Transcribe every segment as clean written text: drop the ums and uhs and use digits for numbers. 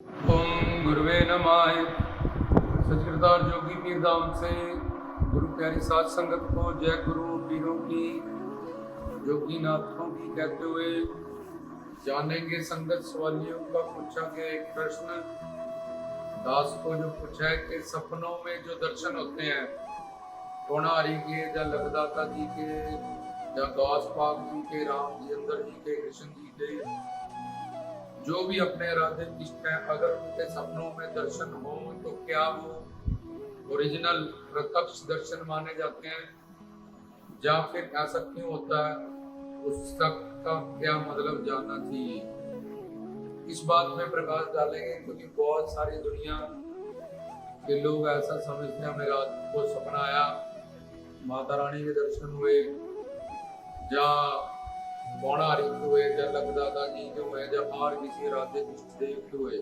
ओम गुरुवे नमः। सचकृतार जोगी पीर धाम से गुरु प्यारी साध संगत को जय गुरु पीरों की जोगी नाथों की कहते हुए जानेंगे संगत सवालियों का पूछा गया एक प्रश्न। दास को जो पूछा है कि सपनों में जो दर्शन होते हैं कोणारी के या लगदाता जी के या दास पाक जी के, राम जी अंदर जी के, कृष्ण जी के, जो भी अपने राधे इष्ट हैं, अगर उनके सपनों में दर्शन हो तो क्या वो ओरिजिनल प्रत्यक्ष दर्शन माने जाते हैं या फिर ऐसा क्यों होता है, उसका क्या मतलब जानना चाहिए। इस बात में प्रकाश डालेंगे क्योंकि बहुत सारी दुनिया के लोग ऐसा समझते हैं हमें रात को सपना आया, माता रानी के दर्शन हुए या कोणारी के हुए या लगदाता जी के हुए या और किसी राधे देव के हुए,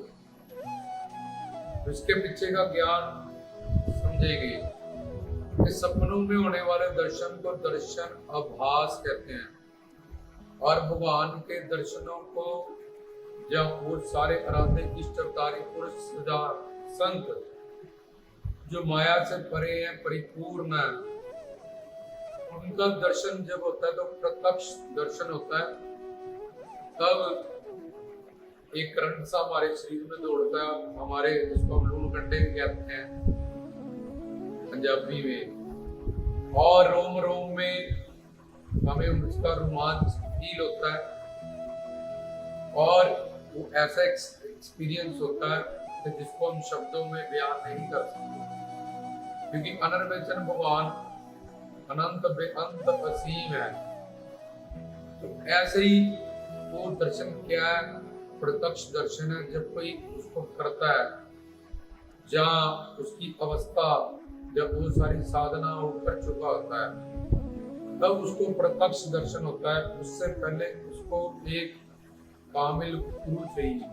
इसके पीछे का ज्ञान समझेंगे। इस सपनों में होने वाले दर्शन को दर्शन आभास कहते हैं और भगवान के दर्शनों को जब वो सारे आराध्य इष्ट अवतारी पुरुष संत जो माया से परे हैं, परिपूर्ण है, उनका दर्शन जब होता है तो प्रत्यक्ष दर्शन होता है। तब एक करंट सा हमारे शरीर में दौड़ता है, हमारे जिसको हम लूण कंडे कहते हैं पंजाबी में, और रोम रोम में हमें उसका रोमांच फील होता है और वो ऐसा एक्सपीरियंस होता है जिसको हम शब्दों में बयान नहीं कर सकते, क्योंकि अनिर्वचन भगवान अनंत बेअंत असीम है। तो ऐसे ही वो दर्शन क्या है, प्रत्यक्ष दर्शन है। जब कोई उसको करता है जहाँ उसकी अवस्था जब वो सारी साधना वो कर चुका होता है तब उसको प्रत्यक्ष दर्शन होता है। उससे पहले उसको एक कामिल गुरु चाहिए,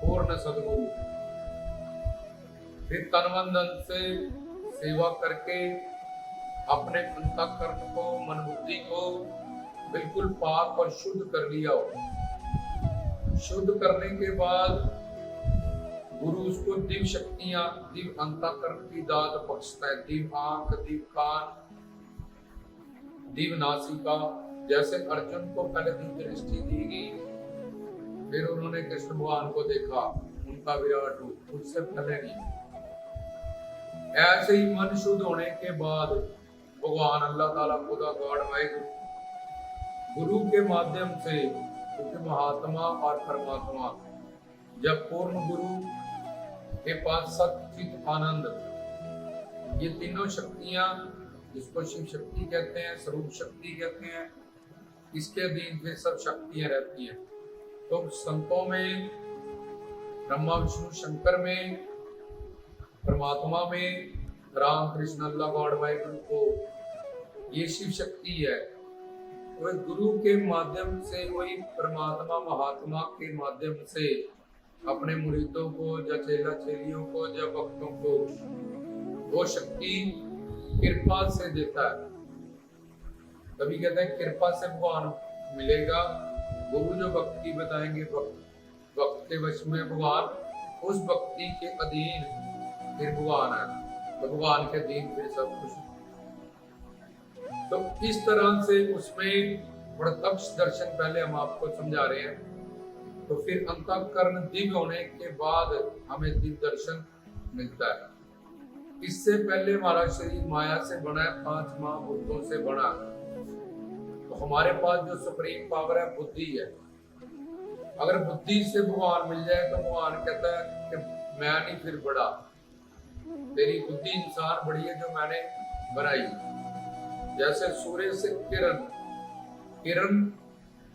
पूर्ण सदगुरु। फिर तन मन धन से सेवा करके अपने अंतःकरण को, मन बुद्धि को बिल्कुल पाक और शुद्ध कर लिया हो। शुद्ध करने के बाद गुरु उसको दिव्य शक्तियां, दिव्य अंतःकरण की दात बख्शता है। दिव्य आंख, दिव्य कान, दिव्य नासिका। जैसे अर्जुन को पहले दिव्य दृष्टि दी गई, फिर उन्होंने कृष्ण भगवान को देखा, उनका विराट रूप, उससे पहले नहीं। ऐसे ही मन शुद्ध होने के बाद भगवान अल्लाह ताला खुदा गॉड वाहिगुरु गुरु के माध्यम से, क्योंकि महात्मा और परमात्मा जब पूर्ण गुरु के पास सच्चित आनंद, ये तीनों शक्तियां, जिसको शिव शक्ति कहते हैं, स्वरूप शक्ति कहते हैं, इसके अधीन फिर सब शक्तियां रहती हैं। तो संतों में, ब्रह्मा विष्णु शंकर में, परमात्मा में, राम कृष्ण अल्लाह गॉड वाहिगुरु को ये शिव शक्ति है। वह गुरु के माध्यम से, वही परमात्मा महात्मा के माध्यम से अपने मुरीदों को या चेला चेलियों को या भक्तों को वो शक्ति कृपा से देता है। तभी कहते हैं कृपा से भगवान मिलेगा। गुरु जो भक्ति बताएंगे, भक्त के वश में भगवान, उस भक्ति के अधीन फिर भगवान है, तो भगवान के अधीन फिर सब कुछ। तो इस तरह से उसमें प्रत्यक्ष दर्शन पहले हम आपको समझा रहे हैं। तो फिर अंतःकरण दिव्य होने के बाद हमें दिव्य दर्शन मिलता है। इससे पहले हमारा शरीर माया से बना है, 5 महाभूतों से बना। तो हमारे पास जो सुप्रीम पावर है बुद्धि है। अगर बुद्धि से भगवान मिल जाए तो भगवान कहता है कि मैं नहीं फिर बड़ा, तेरी बुद्धि इंसान बड़ी है जो मैंने बनाई। जैसे सूर्य से किरण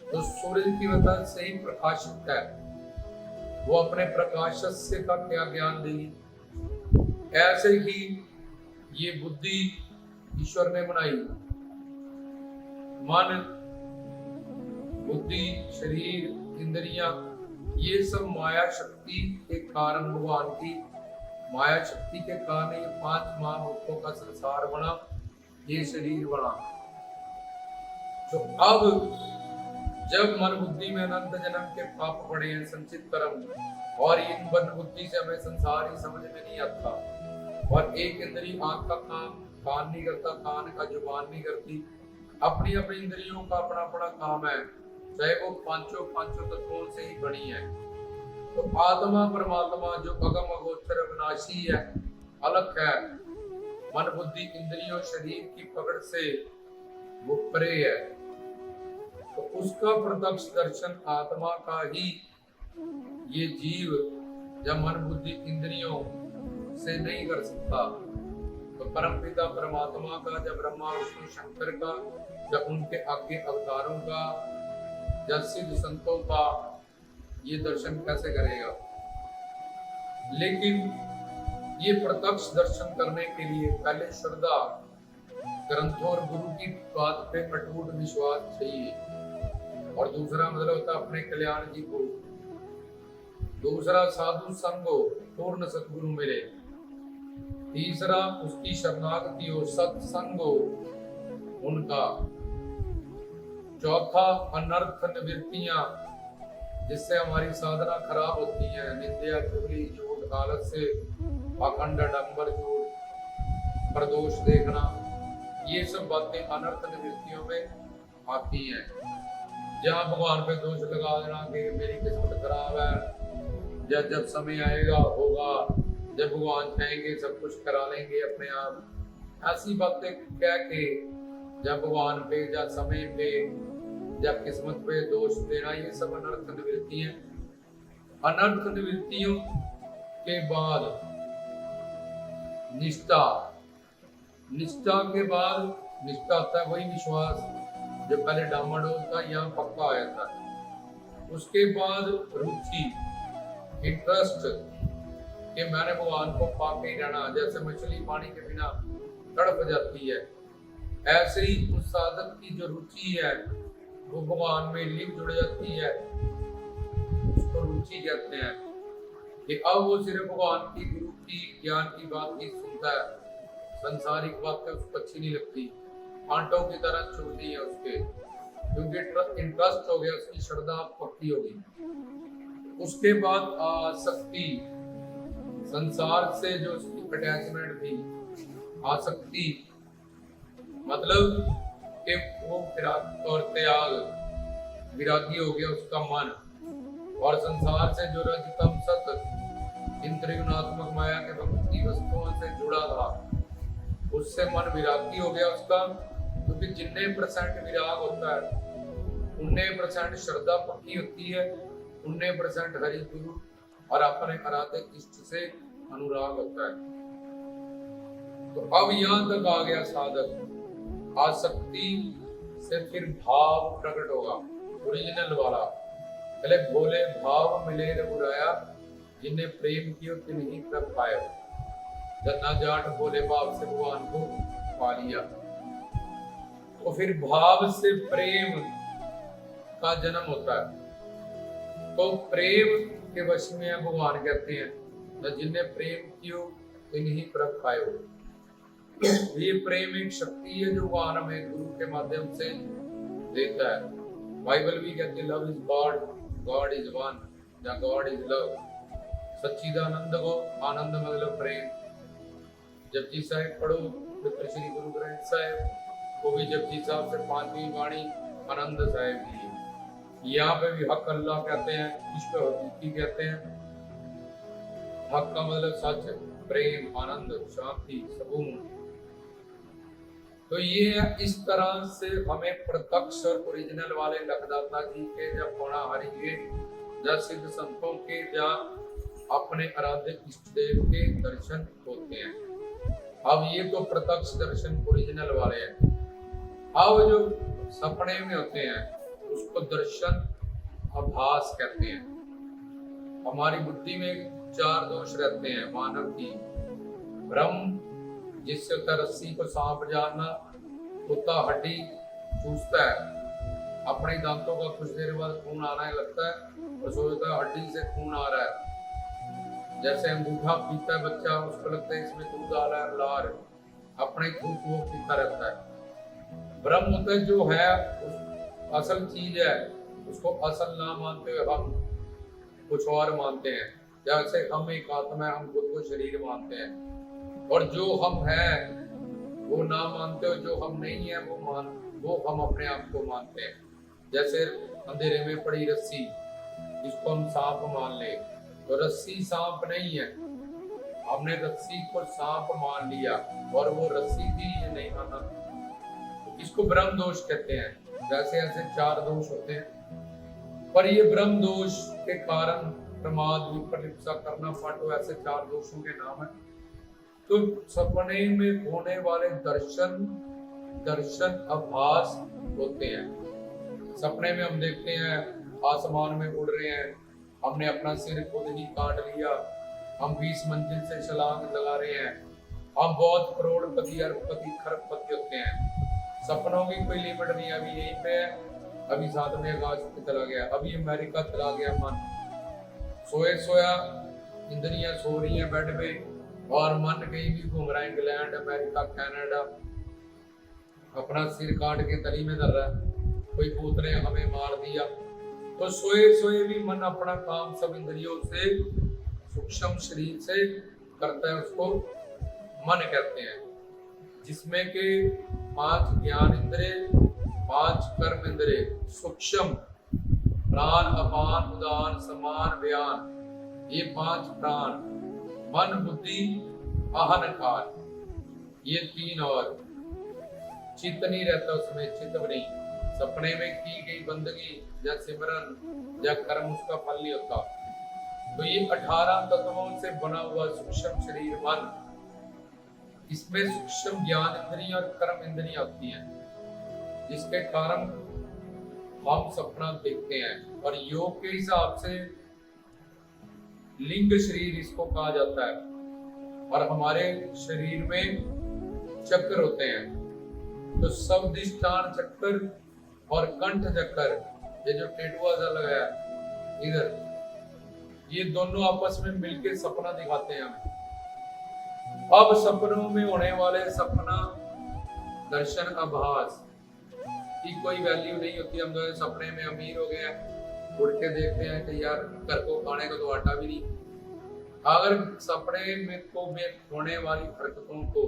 तो सूर्य की वजह से ही प्रकाशित है, वो अपने प्रकाश से का क्या ज्ञान देगी। ऐसे ही ये बुद्धि ईश्वर ने बनाई। मन, बुद्धि, शरीर, इंद्रियां, ये सब माया शक्ति के कारण, भगवान की माया शक्ति के कारण ये 5 महाभूतों का संसार बना, ये शरीर बना। तो अब जब मन बुद्धि में अनंत जन्म के पाप पड़े हैं, संचित कर्म, और इन मन बुद्धि से हमें संसार ही समझ में नहीं आता, और एक इंद्री आंख का काम कान नहीं करता, कान का जुबान नहीं करती, अपनी अपनी इंद्रियों का अपना अपना काम है, चाहे वो पांचों पांचों तत्वों से ही बनी है। तो आत्मा परमात्मा जो अगम अगोचर विनाशी है, अलग है, मन बुद्धि इंद्रियों शरीर की पकड़ से वो परे है, तो उसका प्रत्यक्ष दर्शन आत्मा का ही ये जीव जब मन बुद्धि इंद्रियों से नहीं कर सकता, तो परम पिता परमात्मा का, जब ब्रह्मा विष्णु शंकर का, जब उनके आगे अवतारों का, जब सिद्ध संतों का ये दर्शन कैसे करेगा। लेकिन ये प्रत्यक्ष दर्शन करने के लिए पहले श्रद्धा, ग्रंथों और गुरु की बात पे अटूट विश्वास चाहिए, और दूसरा मतलब होता है अपने कल्याण जी को, दूसरा साधु संगो पूर्ण सतगुरु मिले, तीसरा उसकी शरणागति हो, सत्संगो उनका, चौथा अनर्थ निवृत्तियां जिससे हमारी साधना खराब होती है, निंदा चुगली झूठ आलस्य पाखंड डंबर झूठ प्रदोष देखना, ये सब बातें अनर्थ निवृत्तियों में आती हैं। जहाँ भगवान पे दोष लगा देना कि मेरी किस्मत खराब है, जब समय आएगा होगा, जब भगवान चाहेंगे सब कुछ करा लेंगे अपने आप, ऐसी बातें कह के जब भगवान पे, जब समय पे, जब किस्मत पे दोष देना, ये सब अनर्थ निवृत्ति है। अनर्थ निवृत्तियों के बाद निष्ठा, निष्ठा के बाद निष्ठा आता है वही विश्वास जो पहले डामाडोल था, यहाँ पक्का आया था। उसके बाद रुचि, इंटरेस्ट कि मैंने भगवान को पाके ही रहना, जैसे मछली पानी के बिना तड़प जाती है, ऐसे ही उस साधक की जो रुचि है वो भगवान में लिंक जुड़ जाती है, उसको रुचि कहते हैं। कि अब वो सिर्फ भगवान की, गुरु की, ज्ञान की बात ही सुनता है, संसारिक बातें उसको अच्छी नहीं लगती, कांटों की तरह चुभती है उसके, क्योंकि इंटरेस्ट हो गया, उसकी श्रद्धा पक्की होगी। उसके बाद आसक्ति, संसार से जो उसकी अटैचमेंट थी, आसक्ति मतलब कि वो विराग और त्याग, विरागी हो गया उसका मन, और संसार से जो रजतम सत इंद्रियात्मक माया के भक्ति वस्तुओं से जुड़ा था, उससे मन विरागी हो गया उसका, क्योंकि जितने % विराग होता है 19% श्रद्धा पक्की होती है, 19% हरि गुरु और अपने आराध्य इष्ट से अनुराग होता है। तो अब यहाँ तक आ गया साधक, आसक्ति से फिर भाव प्रकट होगा, ओरिजिनल वाला। पहले भोले भाव मिले रघुराया, जिन्हें प्रेम कियो तिन्हीं प्रभ पायो, जन्ना जाट भोले भाव से भगवान को पा लिया। तो फिर भाव से प्रेम का जन्म होता है, तो प्रेम के वश में भगवान कहते हैं, जिन्हें प्रेम कियो तिन्हीं प्रभ पायो। ये प्रेम एक शक्ति है जो भगवान हमें गुरु के माध्यम से देता है। बाइबल भी कहती है love is God, God is one, या गॉड इज लव। सच्चिदानंद को आनंद मतलब प्रेम। जपजी साहिब पढ़ो, फिर श्री गुरु ग्रंथ साहिब, वो भी जपजी साहब से 5वीं वाणी आनंद साहिब की। यहाँ पे भी हक अल्लाह कहते हैं, इश्क हकीकी कहते हैं। हक का मतलब सच, प्रेम, आनंद, शांति, सुकून। तो ये इस तरह से हमें प्रत्यक्ष और ओरिजिनल वाले लखदाता जी के, जब होना हरि के, जब सिद्ध संतों के, जब अपने आराध्य इष्ट देव के दर्शन होते हैं। अब ये तो प्रत्यक्ष दर्शन ओरिजिनल वाले हैं। अब जो सपने में होते हैं उसको दर्शन आभास कहते हैं। हमारी बुद्धि में 4 दोष रहते हैं मानव की। भ्रम, जिससे होता है रस्सी को सांप जानना, कुत्ता हड्डी चूसता है, अपने दांतों का कुछ देर बाद खून आने लगता है और सोचता है हड्डी से खून आ रहा है। जैसे अंगूठा पीता है बच्चा, उसको लगता है इसमें दूध आ रहा है, लार, अपने थूक वो पीता रहता है। भ्रम होता है जो है असल चीज है उसको असल ना मानते हुए हम कुछ और मानते हैं। जैसे हम एक आत्मा है, हम खुद को शरीर मानते हैं, और जो हम हैं वो ना मानते हो, जो हम नहीं है वो हम अपने आप को मानते हैं। जैसे अंधेरे में पड़ी रस्सी, जिसको हम सांप मान ले, तो रस्सी सांप नहीं है, हमने रस्सी को सांप मान लिया और वो रस्सी थी, ये नहीं माना। तो इसको ब्रह्म दोष कहते हैं। जैसे ऐसे 4 दोष होते हैं, पर ये ब्रह्म दोष के कारण प्रमाद, विपरीपसा, करना, पाटो, ऐसे 4 दोषों के नाम है। तो सपने में होने वाले दर्शन आभास होते हैं। सपने में हम देखते हैं आसमान में उड़ रहे हैं, हमने अपना सिर खुद ही काट लिया, हम 20 मंजिल से छलांग लगा रहे हैं, हम बहुत करोड़पति, अरबपति, खरबपति होते हैं। सपनों की कोई लिमिट नहीं। अभी यहीं पे है, अभी 7वें आकाश पे चला गया, अभी अमेरिका चला गया मन। सोए सोया इंद्रियां सो रही हैं बेड पे, और मन कहीं भी घूम रहा है, इंग्लैंड, अमेरिका, कनाडा, अपना सिर काट के तली में धर रहा है, कोई पूत ने हमें मार दिया। तो सोए सोए भी मन अपना काम सब इंद्रियों से, सूक्ष्म शरीर से करता है, उसको मन कहते हैं। जिसमें के 5 ज्ञान इंद्रिय, 5 कर्म इंद्रिय, सूक्ष्म प्राण, अपान, उदान, समान, व्यान, ये 5 प्राण, मन, बुद्धि, अहंकार, ये 3, और चित्त नहीं रहता उसमें, चित्त नहीं। सपने में की गई बंदगी या सिमरन या कर्म, उसका फल नहीं होता। तो ये 18 तत्वों से बना हुआ सूक्ष्म शरीर मन, इसमें सूक्ष्म ज्ञान इंद्रियां और कर्म इंद्रियां होती हैं, जिसके कारण हम सपना देखते हैं। और योग के हिसाब से लिंग शरीर इसको कहा जाता है। और हमारे शरीर में चक्र होते हैं, तो स्वधिष्ठान चक्र और कंठ चक्र, ये जो टेटुआ सा लगाया इधर, ये दोनों आपस में मिलके सपना दिखाते हैं हमें। अब सपनों में होने वाले सपना दर्शन आभास की कोई वैल्यू नहीं होती। हम जो सपने में अमीर हो गए हैं, उड़ के देखते हैं कि यार घर को खाने को तो आटा भी नहीं। अगर सपने में को में होने वाली हरकतों को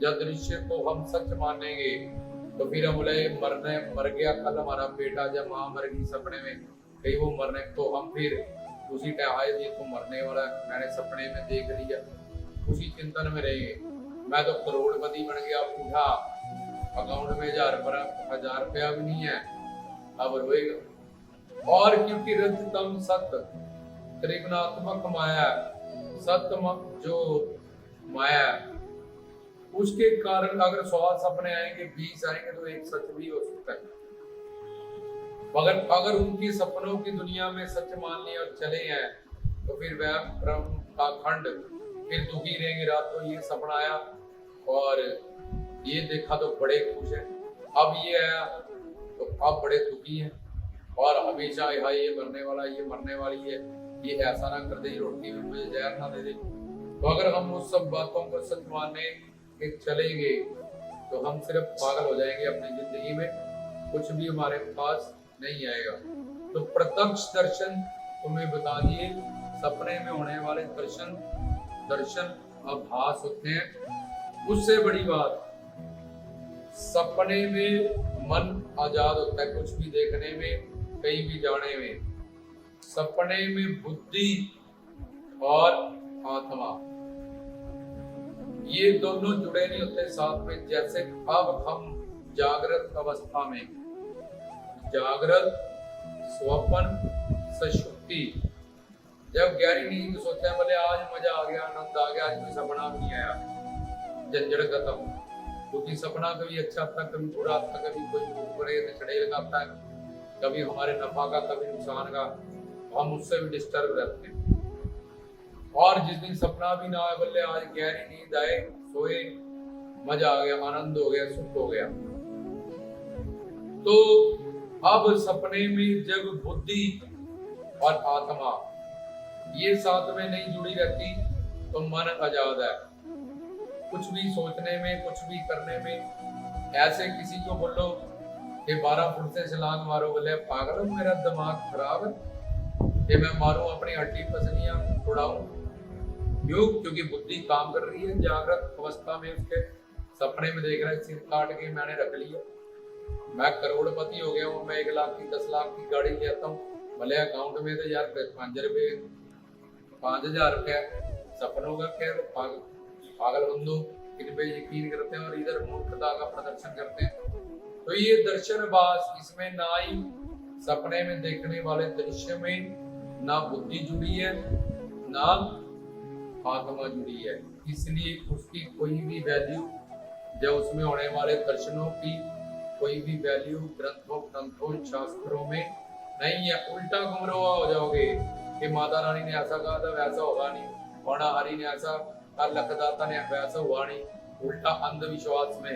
या दृश्य को हम सच मानेंगे, तो फिर हम बोले मर गया कल हमारा बेटा, जब माँ मर गई सपने में, कहीं वो मरने, तो हम फिर उसी टाइम आए, ये तो मरने वाला मैंने सपने में देख लिया, उसी चिंतन में रहेंगे। मैं तो करोड़पति बन गया, उठा अकाउंट में 1000 रुपया भी नहीं है, अब रोएगा। और क्योंकि रजतम सत्य त्रिगुणात्मक माया, सत्य जो माया, उसके कारण अगर 100 सपने आएंगे, 20 आएंगे, तो एक सच भी हो सकता है। अगर उनकी सपनों की दुनिया में सच मान लिया और चले हैं, तो फिर वह ब्रह्म का खंड फिर दुखी रहेंगे। रात को ये सपना आया और ये देखा तो बड़े खुश हैं, अब ये आया तो अब बड़े दुखी हैं, और हमेशा यहाँ ये मरने वाला, ये मरने वाली है, ये ऐसा ना कर दे, रोटी में मुझे जहर ना दे दे। तो अगर हम उस सब बातों को सच मानने के चलेंगे, तो हम सिर्फ पागल हो जाएंगे अपनी जिंदगी में, कुछ भी हमारे पास नहीं आएगा। तो प्रत्यक्ष दर्शन तुम्हें बता दिए, सपने में होने वाले दर्शन आभास होते हैं। उससे बड़ी बात, सपने में मन आजाद होता है, कुछ भी देखने में, कहीं भी जाने में। सपने में बुद्धि और आत्मा, ये दोनों जुड़े नहीं होते साथ में। जैसे अब हम जागृत अवस्था में, जागृत, स्वप्न, सुषुप्ति, जब गहरी नींद में सोचते हैं बोले आज मजा आ गया, आनंद आ गया, आज कोई सपना भी नहीं आया, झंझट खत्म। क्योंकि सपना कभी अच्छा था, कभी बुरा था, कभी कोई बुरे चढ़े लगाता है, कभी हमारे नफा का, कभी नुकसान का, हम उससे भी डिस्टर्ब रहते हैं। और जिस दिन सपना भी ना आए, बोले आज गहरी नींद आए, सोए, मजा आ गया, आनंद हो गया, सुख हो गया। तो अब सपने में जब बुद्धि और आत्मा ये साथ में नहीं जुड़ी रहती, तो मन आजाद है, कुछ भी सोचने में, कुछ भी करने में। ऐसे किसी को बोलो कि 12 फुट से छलांग मारो, बोले पागल हो, मेरा दिमाग खराब है कि मैं मारूं अपनी हड्डी पसलियां उड़ाऊं? क्यों? क्योंकि बुद्धि काम कर रही है। जागृत अवस्था में उसके सपने में देख रहा है सिर काट के मैंने रख लिया, मैं करोड़पति हो गया हूँ, मैं 1 लाख की 10 लाख की गाड़ी लेता हूँ, भले अकाउंट में तो यार 5 रुपए 5,000 रुपया सपनों का क्या? पागल बंदो इन पे यकीन करते हैं और इधर मूर्खता का प्रदर्शन करते हैं। तो ये दर्शनबाज, इसमें ना ही सपने में देखने वाले दृश्य में ना बुद्धि जुड़ी है ना आत्मा जुड़ी है, इसलिए उसकी कोई भी वैल्यू, जब उसमें होने वाले दर्शनों की कोई भी वैल्यू ग्रंथों शास्त्रों में नहीं है। उल्टा गुमराह हो जाओगे कि माता रानी ने ऐसा कहा था वैसा होगा नहीं, पौना हरि ने ऐसा कहा, लखदाता ने वैसा हुआ नहीं। उल्टा अंधविश्वास में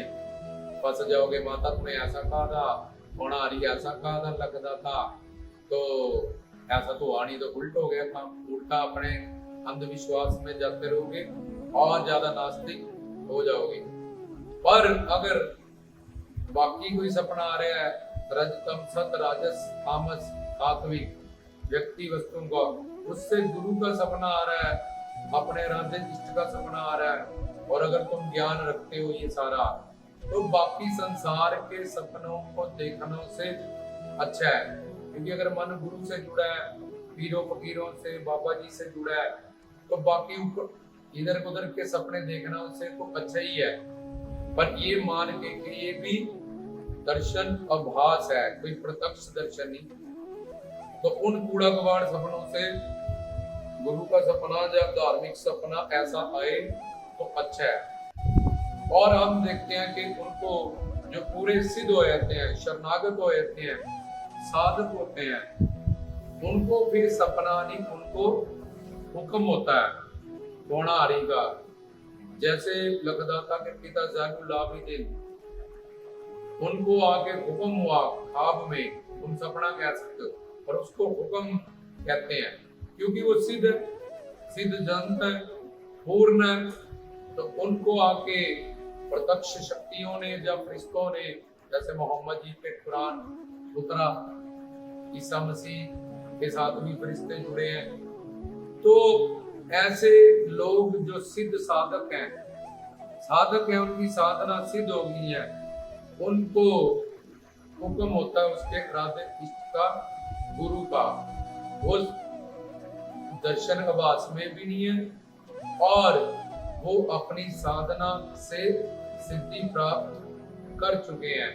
फंस जाओगे। माता तुमने ऐसा कहा था, पौना हरि ऐसा कहा था, लखदाता तो ऐसा तो हुआ नहीं, तो उल्ट हो गया था। उल्टा अपने अंधविश्वास में जाते रहोगे और ज्यादा नास्तिक हो जाओगे। पर अगर बाकी कोई सपना आ रहा है, रजतम सत राजस तामस सात्विक व्यक्ति वस्तुओं का, उससे गुरु का सपना आ रहा है, अपने राधे इष्ट का सपना आ रहा है, और अगर तुम ज्ञान रखते हो ये सारा, तो बाकी संसार के सपनों को देखने से अच्छा है। क्योंकि अगर मन गुरु से जुड़ा है, पीरों फकीरों से, बाबा जी से जुड़ा है, तो बाकी इधर उधर के सपने देखना उससे तो अच्छा ही है। पर ये मान के कि ये भी दर्शन आभास है, कोई प्रत्यक्ष दर्शन नहीं। तो उन कूड़ा कबाड़ सपनों से गुरु का सपना या धार्मिक सपना ऐसा आए तो अच्छा है। और हम देखते हैं कि उनको जो पूरे सिद्ध हो जाते हैं, शरणागत हो जाते हैं, साधक होते हैं, उनको फिर सपना नहीं, उनको हुक्म होता है पौना हरि का। जैसे लखदाता के पिता जैनुल आबिदीन, उनको आके हुक्म हुआ ख्वाब में, तुम सपना कह सकते हो, पर उसको हुक्म कहते हैं क्योंकि वो सिद्ध जानता है, पूर्ण है। तो उनको आके प्रत्यक्ष शक्तियों ने या फरिश्तों ने, जैसे मोहम्मद जी पे कुरान उतरा, ईसा मसीह के साथ भी फरिश्ते जुड़े हैं, तो ऐसे लोग जो सिद्ध साधक हैं, उनकी साधना सिद्ध हो गई है, उनको हुक्म होता है उसके राधे इष्ट का, गुरु का। वो दर्शन आभास में भी नहीं है और वो अपनी साधना से सिद्धि प्राप्त कर चुके हैं।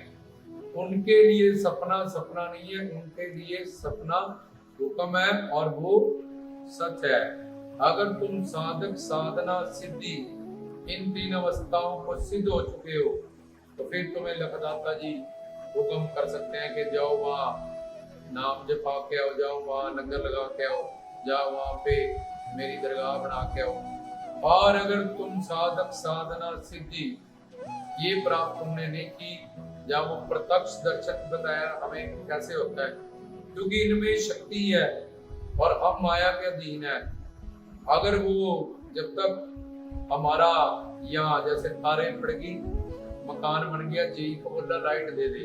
उनके लिए सपना नहीं है, उनके लिए सपना हुक्म है और वो सच है। अगर तुम साधक, साधना, सिद्धि, इन 3 अवस्थाओं को सिद्ध हो चुके हो, तो फिर तुम्हें लखदाता जी हुक्म कर सकते हैं कि जाओ वहाँ नाम जपा के आओ, जाओ वहाँ लंगर लगा के आओ, जाओ वहाँ पे मेरी दरगाह बना के आओ। और अगर तुम साधक, साधना, सिद्धि ये प्राप्त तुमने नहीं की, या वो प्रत्यक्ष दर्शन बताया हमें कैसे होता है, क्योंकि इनमें शक्ति है और हम माया के अधीन है। अगर वो जब तक हमारा यहाँ जैसे तारे पड़गी, मकान बन गया, जेई को बोला लाइट दे दे,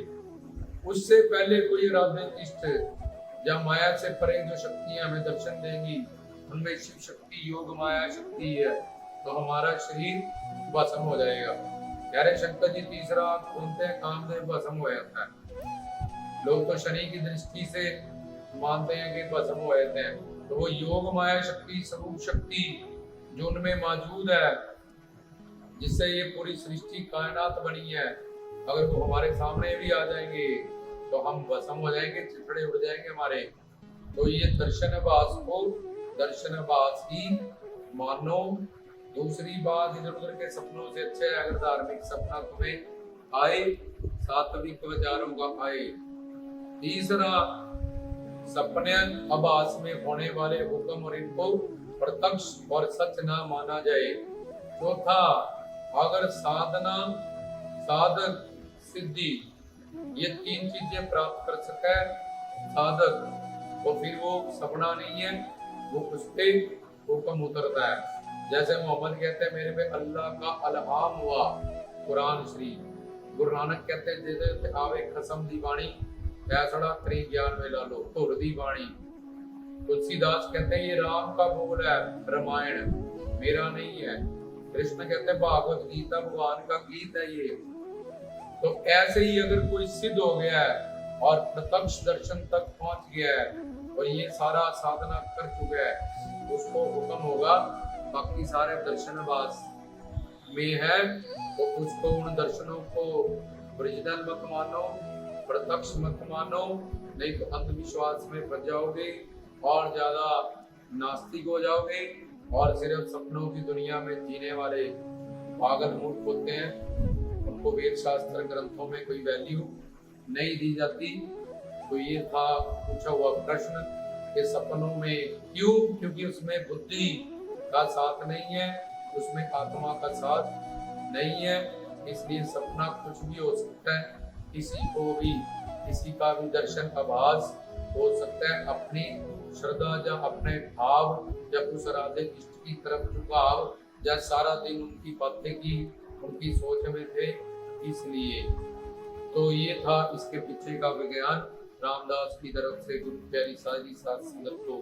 उससे पहले कोई राधे इष्ट या माया से परे जो शक्तियां हमें दर्शन देंगी, उनमें शिव शक्ति, योग माया शक्ति है, तो हमारा शरीर भस्म हो जाएगा। यारे शंकर जी तीसरा खोलते हैं, कामदेव भस्म हो जाता है। लोग तो शनि की दृष्टि से मानते हैं कि भस्म हो जाते हैं, तो वो योग माया शक्ति, स्वरूप शक्ति जो उनमें मौजूद है, जिससे ये पूरी सृष्टि कायनात बनी है, अगर वो हमारे सामने भी आ जाएंगे तो हम भस्म हो जाएंगे, चिथड़े उड़ जाएंगे हमारे। तो ये दर्शनबाज को दर्शनबाज ही मानो। दूसरी बात, इधर उधर के सपनों से अच्छा है अगर धार्मिक सपना तुम्हें आए, सात्विक विचारों का आए। तीसरा, सपने आभास में होने वाले हुक्म और इनको प्रत्यक्ष और सच ना माना जाए। चौथा, अगर साधना, साधक, सिद्धि ये 3 चीजें प्राप्त कर सके साधक, तो फिर वो सपना नहीं है, वो उस पे हुक्म उतरता है। जैसे मोहम्मद कहते हैं मेरे पे अल्लाह का अलहाम हुआ, कुरान शरीफ, गुरु नानक कहते हैं ਜਿਹਦੇ ਤੇ ਆਵੇ ਖਸਮ ਦੀ ਬਾਣੀ फैसला करी ज्ञान में ला लो धुर दी बाणी। तुलसीदास कहते हैं ये राम का बोल है, रामायण मेरा नहीं है। कृष्ण कहते हैं भागवत गीता भगवान का गीत है ये। तो ऐसे ही अगर कोई सिद्ध हो गया है और प्रत्यक्ष दर्शन तक पहुंच गया है और ये सारा साधना कर चुका है, उसको हुक्म होगा बाकी सारे दर्शनवास में है तो उसको उन दर्शनों को ओरिजिनल मत मानो, प्रत्यक्ष मत मानो, नहीं तो अंधविश्वास में फंस जाओगे और ज्यादा नास्तिक हो जाओगे और सिर्फ सपनों की दुनिया में जीने वाले पागल मूर्ख होते हैं। उनको वेद शास्त्र ग्रंथों में कोई वैल्यू नहीं दी जाती। तो ये था पूछा हुआ प्रश्न कि सपनों में क्यों? क्योंकि उसमें बुद्धि का साथ नहीं है, उसमें आत्मा का साथ नहीं है, इसलिए सपना कुछ भी हो सकता है। किसी का भी दर्शन आभास हो सकता है। अपनी श्रद्धा या अपने भाव या उस राधे इष्ट की तरफ झुकाव या सारा दिन उनकी बातें की उनकी सोच में थे, इसलिए। तो ये था इसके पीछे का विज्ञान। रामदास की तरफ से गुरु प्यारी सारी सात संगत को